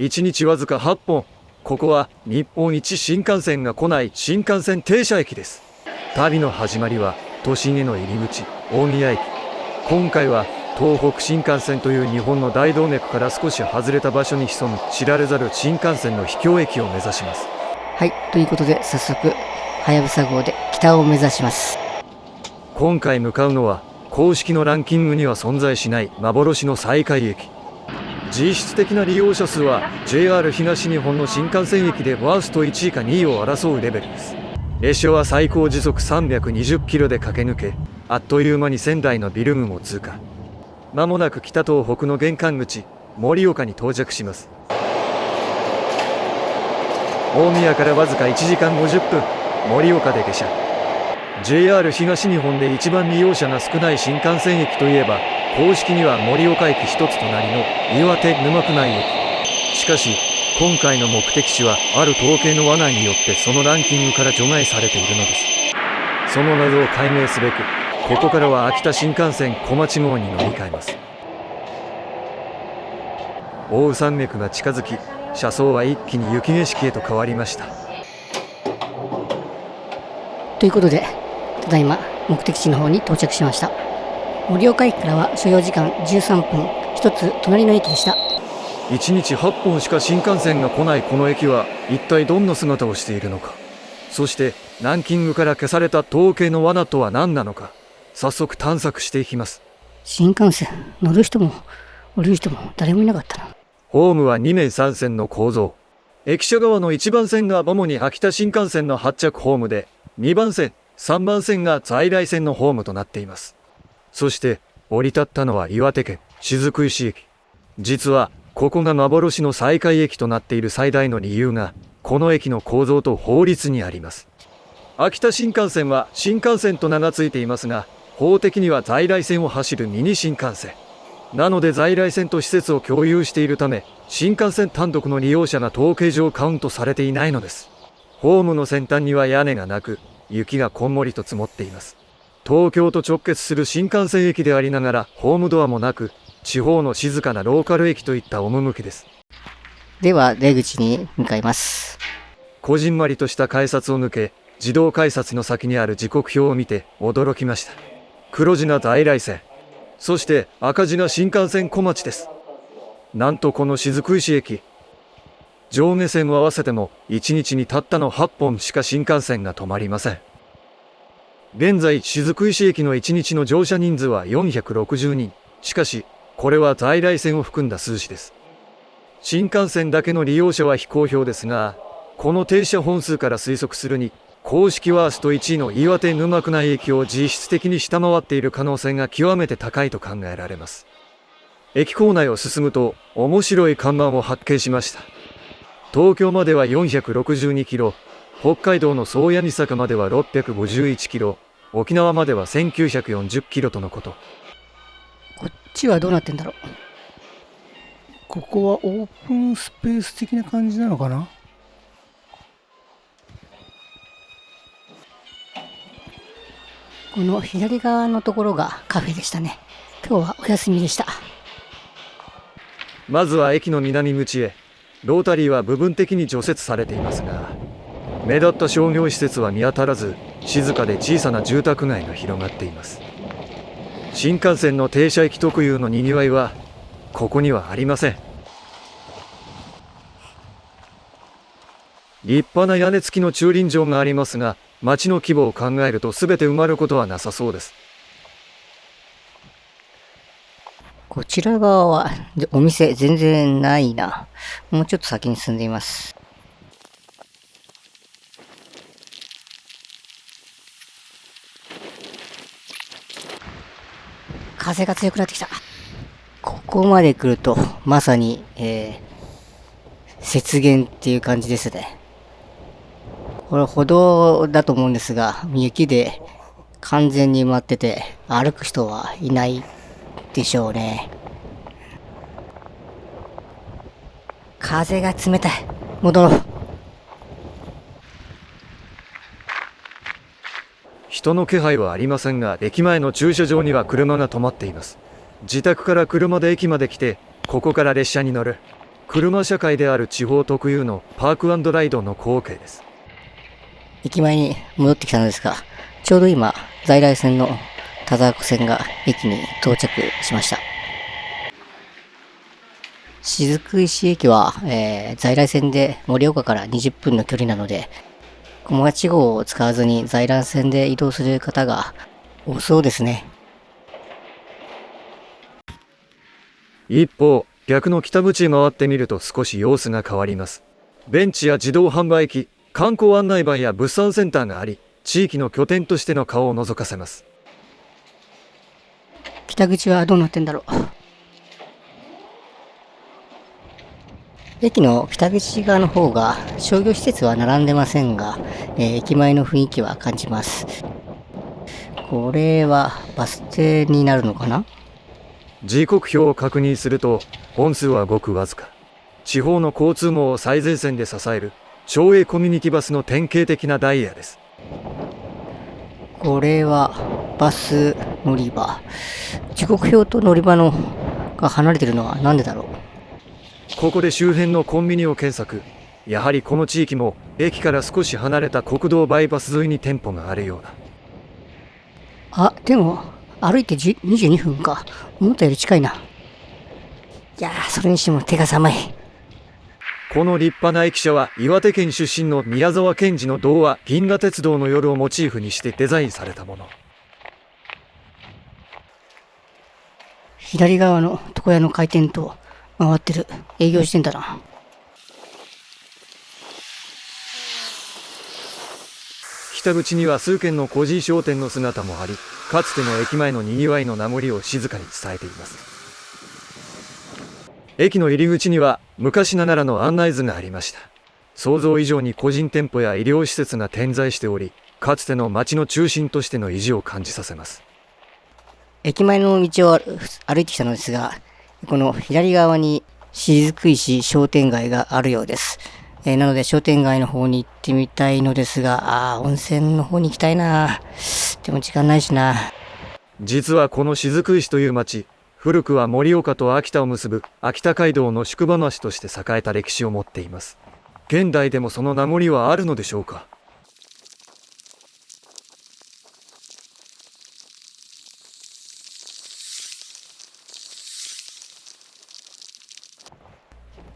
1日わずか8本。ここは日本一新幹線が来ない新幹線停車駅です。旅の始まりは都心への入り口、大宮駅。今回は東北新幹線という日本の大動脈から少し外れた場所に潜む知られざる新幹線の秘境駅を目指します。はい、ということで早速はやぶさ号で北を目指します。今回向かうのは公式のランキングには存在しない幻の西海駅。実質的な利用者数は JR 東日本の新幹線駅でワースト1位か2位を争うレベルです。列車は最高時速320キロで駆け抜け、あっという間に仙台のビル群を通過。まもなく北東北の玄関口、盛岡に到着します。大宮からわずか1時間50分、盛岡で下車。JR 東日本で一番利用者が少ない新幹線駅といえば、公式には盛岡駅一つ隣の岩手沼区内駅。しかし今回の目的地はある統計の罠によってそのランキングから除外されているのです。その謎を解明すべく、ここからは秋田新幹線小町号に乗り換えます。奥羽山脈が近づき、車窓は一気に雪景色へと変わりました。ということでただいま目的地の方に到着しました。盛岡駅からは所要時間13分、一つ隣の駅でした。1日8本しか新幹線が来ないこの駅は一体どんな姿をしているのか。そしてランキングから消された統計の罠とは何なのか、早速探索していきます。新幹線乗る人も降りる人も誰もいなかったな。ホームは2面3線の構造。駅舎側の1番線が主に秋田新幹線の発着ホームで、2番線、3番線が在来線のホームとなっています。そして降り立ったのは岩手県雫石駅。実はここが幻の西海駅となっている最大の理由がこの駅の構造と法律にあります。秋田新幹線は新幹線と名が付いていますが、法的には在来線を走るミニ新幹線なので、在来線と施設を共有しているため新幹線単独の利用者が統計上カウントされていないのです。ホームの先端には屋根がなく、雪がこんもりと積もっています。東京と直結する新幹線駅でありながらホームドアもなく、地方の静かなローカル駅といった趣です。では出口に向かいます。こじんまりとした改札を抜け、自動改札の先にある時刻表を見て驚きました。黒字な在来線、そして赤字な新幹線小町です。なんとこの雫石駅、上下線を合わせても1日にたったの8本しか新幹線が止まりません。現在雫石駅の1日の乗車人数は460人。しかしこれは在来線を含んだ数字です。新幹線だけの利用者は非公表ですが、この停車本数から推測するに、公式ワースト1位の岩手沼区内駅を実質的に下回っている可能性が極めて高いと考えられます。駅構内を進むと面白い看板を発見しました。東京までは462キロ、北海道の宗谷岬までは651キロ、沖縄までは1940キロとのこと。こっちはどうなってんだろう。ここはオープンスペース的な感じなのかな。この左側のところがカフェでしたね。今日はお休みでした。まずは駅の南口へ。ロータリーは部分的に除雪されていますが、目立った商業施設は見当たらず、静かで小さな住宅街が広がっています。新幹線の停車駅特有のにぎわいはここにはありません。立派な屋根付きの駐輪場がありますが、街の規模を考えると全て埋まることはなさそうです。こちら側はお店全然ないな。もうちょっと先に進んでいます。風が強くなってきた。ここまで来るとまさに、雪原っていう感じですね。これ歩道だと思うんですが、雪で完全に埋まってて歩く人はいないでしょうね。風が冷たい。戻ろう。人の気配はありませんが、駅前の駐車場には車が止まっています。自宅から車で駅まで来て、ここから列車に乗る。車社会である地方特有のパーク&ライドの光景です。駅前に戻ってきたのですが、ちょうど今、在来線の田沢湖線が駅に到着しました。雫石駅は、在来線で盛岡から20分の距離なので、小町号を使わずに在来線で移動する方が多そうですね。一方、逆の北口へ回ってみると少し様子が変わります。ベンチや自動販売機、観光案内板や物産センターがあり、地域の拠点としての顔を覗かせます。北口はどうなってんだろう。駅の北口側の方が商業施設は並んでませんが、駅前の雰囲気は感じます。これはバス停になるのかな？時刻表を確認すると本数はごくわずか。地方の交通網を最前線で支える町営コミュニティバスの典型的なダイヤです。これはバス乗り場。時刻表と乗り場のが離れてるのはなんでだろう。ここで周辺のコンビニを検索。やはりこの地域も駅から少し離れた国道バイパス沿いに店舗があるようだ。あ、でも歩いて22分か。思ったより近いな。いやー、それにしても手が寒い。この立派な駅舎は岩手県出身の宮沢賢治の童話銀河鉄道の夜をモチーフにしてデザインされたもの。左側の床屋の開店と回ってる。営業してんだな。北口には数軒の個人商店の姿もあり、かつての駅前のにぎわいの名残を静かに伝えています。駅の入り口には昔ながらの案内図がありました。想像以上に個人店舗や医療施設が点在しており、かつての町の中心としての意地を感じさせます。駅前の道を歩いてきたのですが、この左側に雫石商店街があるようです。なので商店街の方に行ってみたいのですが、温泉の方に行きたいな。でも時間ないしな。実はこの雫石という町、古くは盛岡と秋田を結ぶ秋田街道の宿場町として栄えた歴史を持っています。現代でもその名残はあるのでしょうか。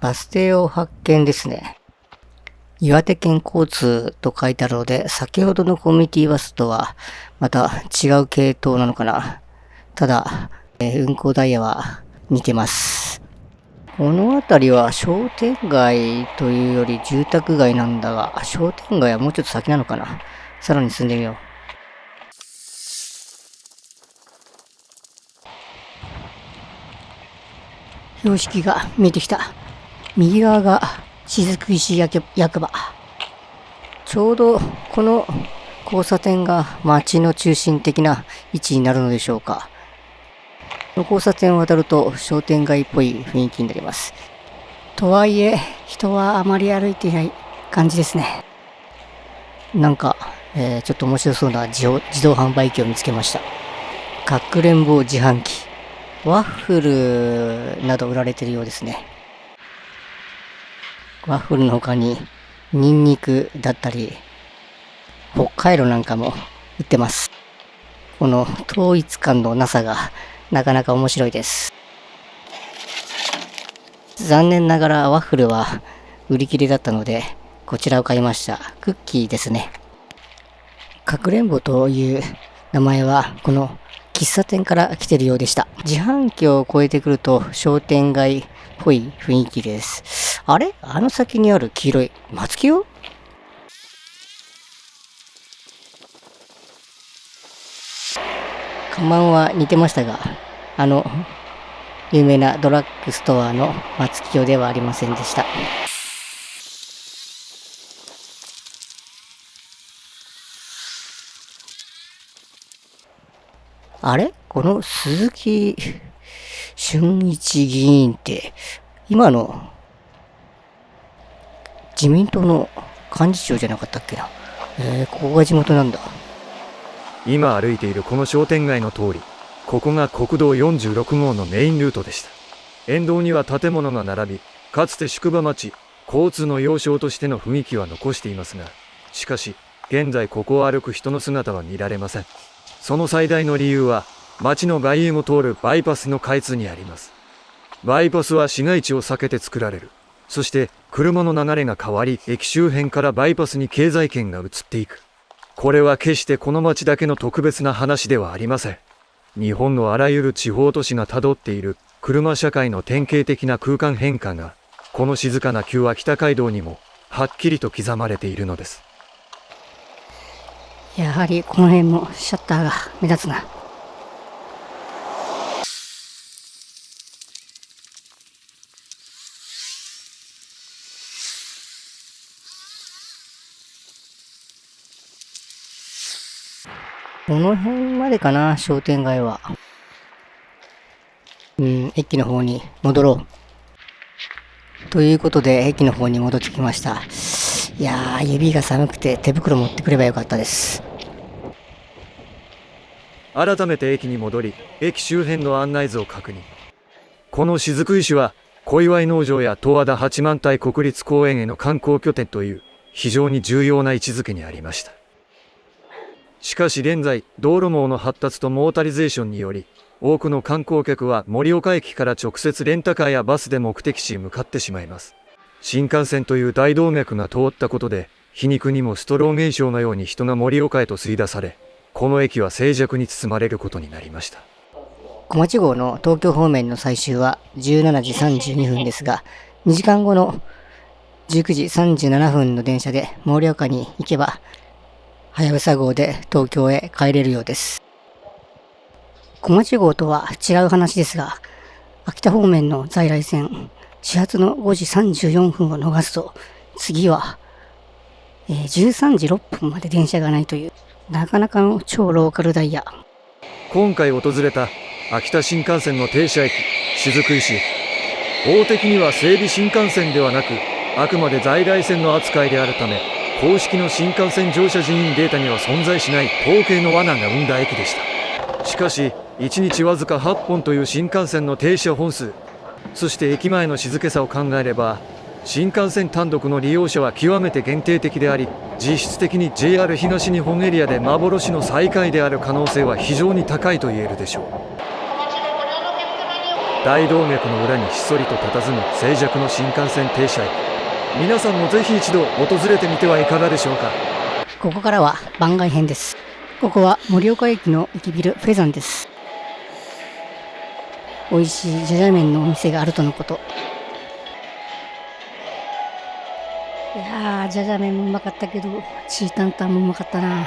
バス停を発見ですね。岩手県交通と書いてあるので、先ほどのコミュニティバスとはまた違う系統なのかな。ただ、運行ダイヤは似てます。この辺りは商店街というより住宅街なんだが、商店街はもうちょっと先なのかな。さらに進んでみよう。標識が見えてきた。右側が雫石役場。ちょうどこの交差点が町の中心的な位置になるのでしょうか。この交差点を渡ると商店街っぽい雰囲気になります。とはいえ人はあまり歩いていない感じですね。なんか、ちょっと面白そうな自動販売機を見つけました。かくれんぼ自販機、ワッフルなど売られているようですね。ワッフルの他にニンニクだったり北海道なんかも売ってます。この統一感のなさがなかなか面白いです。残念ながらワッフルは売り切れだったのでこちらを買いました。クッキーですね。かくれんぼという名前はこの喫茶店から来てるようでした。自販機を越えてくると商店街っぽい雰囲気です。あれ？あの先にある黄色い松木よ？看板は似てましたが、有名なドラッグストアの松木よではありませんでした。あれ？この鈴木俊一議員って、今の自民党の幹事長じゃなかったっけな。ここが地元なんだ。今歩いているこの商店街の通り、ここが国道46号のメインルートでした。沿道には建物が並び、かつて宿場町、交通の要衝としての雰囲気は残していますが、しかし、現在ここを歩く人の姿は見られません。その最大の理由は、町の外縁を通るバイパスの開通にあります。バイパスは市街地を避けて作られる。そして、車の流れが変わり、駅周辺からバイパスに経済圏が移っていく。これは決してこの町だけの特別な話ではありません。日本のあらゆる地方都市が辿っている車社会の典型的な空間変化が、この静かな旧秋田街道にもはっきりと刻まれているのです。やはりこの辺もシャッターが目立つな。この辺までかな、商店街は。駅の方に戻ろう。ということで、駅の方に戻ってきました。いやー、指が寒くて手袋持ってくればよかったです。改めて駅に戻り、駅周辺の案内図を確認。この雫石は、小岩農場や十和田八幡平国立公園への観光拠点という非常に重要な位置づけにありました。しかし現在、道路網の発達とモータリゼーションにより、多くの観光客は盛岡駅から直接レンタカーやバスで目的地へ向かってしまいます。新幹線という大動脈が通ったことで、皮肉にもストロー現象のように人が盛岡へと吸い出され、この駅は静寂に包まれることになりました。小町号の東京方面の最終は17時32分ですが、2時間後の19時37分の電車で盛岡に行けば、はやぶさ号で東京へ帰れるようです。小町号とは違う話ですが、秋田方面の在来線、始発の5時34分を逃すと、次は、13時6分まで電車がないという、なかなかの超ローカルダイヤ。今回訪れた秋田新幹線の停車駅、雫石。法的には整備新幹線ではなく、あくまで在来線の扱いであるため、公式の新幹線乗車人員データには存在しない統計の罠が生んだ駅でした。しかし、1日わずか8本という新幹線の停車本数、そして駅前の静けさを考えれば、新幹線単独の利用者は極めて限定的であり、実質的に JR 東日本エリアで幻の最下位である可能性は非常に高いと言えるでしょう。大動脈の裏にひっそりと佇む静寂の新幹線停車駅。皆さんもぜひ一度訪れてみてはいかがでしょうか。ここからは番外編です。ここは盛岡駅の駅ビルフェザンです。美味しいじゃじゃ麺のお店があるとのこと。いやー、じゃじゃ麺もうまかったけど、チータンタンもうまかったな。